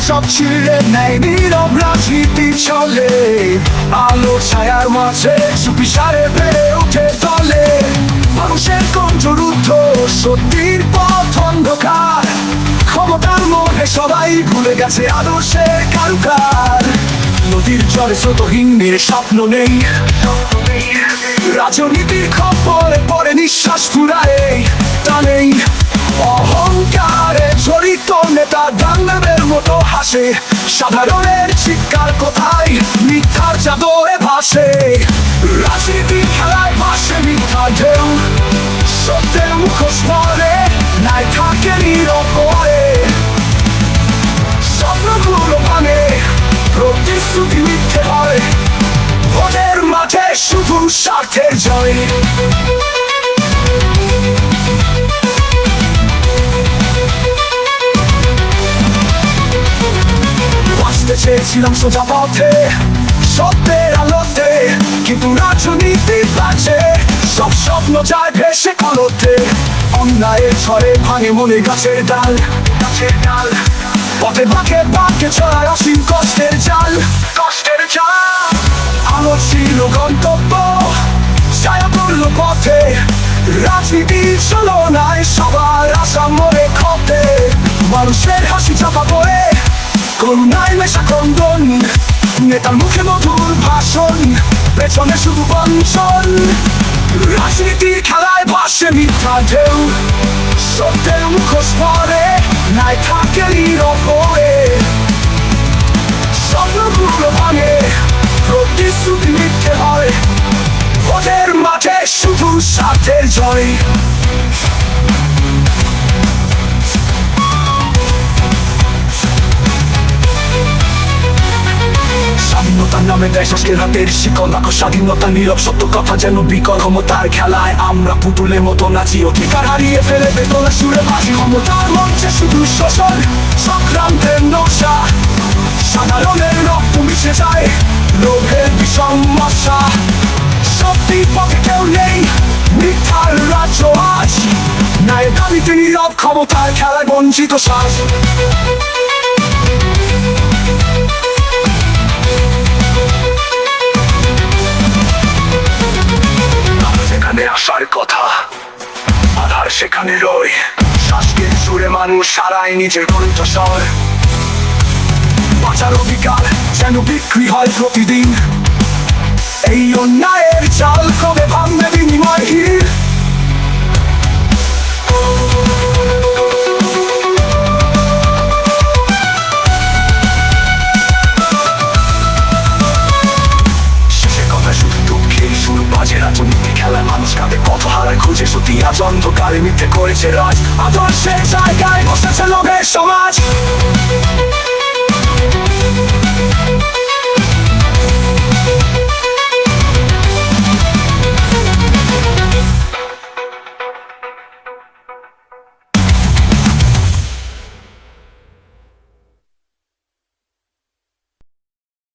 সব ছিঁড়ে নেয়, নীরব রাজনীতি চলে। আলো ছায়ার মাঝে সুবিচারে বেড়ে ওঠে দলে। মানুষের কণ্ঠরুদ্ধ, সত্যির পথ অন্ধকার। ক্ষমতার মোহে সবাই ভুলে গেছে আদর্শের কারুকার। নদীর জলে স্রোতহীন স্বপ্ন নেই, রাজনীতির খপ্পরে পরে নিঃশ্বাস ফুরায় টানেই। অহংকারে জড়িত নেতা দাঙ্গামের মতো হাসে। সাধারণের চিৎকার কোথায় মিথ্যার চাদরে ভাসে। রাজনীতির খেলায় ভাসে মিথ্যা ঢেউ, সত্যের মুখোশ পরে নাই থাকে নীরব করে। স্বপ্নগুলো ভাঙে, প্রতিশ্রুতি মিথ্যে হয়, ভোটের মাঠে শুধু স্বার্থের জয়। বাঁচতে চেয়েছিলাম সোজা পথে, সত্যের আলোতে, কিন্তু রাজনীতি বাঁচে সব স্বপ্ন যায় ভেসে কলতে। অন্যায়ের ঝড়ে ভাঙে মনে গাছের ডাল, গাছের ডাল। পথে বাঁকে বাঁকে চড়ায় অসীম কষ্টের জাল, কষ্টের জাল। আলো ছিল গন্তব্য, ছায়া পড়ল পথে। রাজনীতির চলনায় সবার আশা মরে ক্ষতে। মানুষের হাসি চাপা পড়ে, করুণায় মেশা ক্রন্দন। নেতার মুখে মধুর ভাষণ, পেছনে শুধু বঞ্চন। রাজনীতির খেলায় ভাসে মিথ্যা ঢেউ, সত্যের মুখোশ পরে নাই থাকে নীরব হয়ে। স্বপ্নগুলো ভাঙে, প্রতিশ্রুতি মিথ্যে হয়, ভোটের মাঠে শুধু স্বার্থের জয়। স্বাধীনতার নামে দেয় শাসকের হাতের শিকল, রাখো স্বাধীনতা নীরব সত্য কথা যেন বিকল। ক্ষমতার খেলায় আমরা পুতুলের মতো নাচি, অধিকার হারিয়ে ফেলে বেতলা সুরে বাজি। ক্ষমতার মঞ্চে শুধু শোষণ, সংক্রান্তের নকশা। সাধারণের রক্ত মিশে যায়, লোভের বিষম মশা। সত্যির পক্ষে কেউ নেই, মিথ্যার রাজ্য আজ। ন্যায়ের দাবিতে নীরব, ক্ষমতার খেলায় বঞ্চিত শ্বাস। আসার কথা আধার সেখানে রই, শ্বাসকে সুরে মানুষ সারায় নিজের কণ্ঠস্বর। বাঁচার অধিকার যেন বিক্রি হয় প্রতিদিন। এই অন্যায়ের চাল কবে ভাঙবে বিনিময়হীন। রাজনীতি খেলায় মানুষ কাঁদে, কত হারায় খুঁজে সত্যি আজ অন্ধকারে মিথ্যে করেছে রাজ। আদর্শের জায়গায় বসেছে লোভের সমাজ।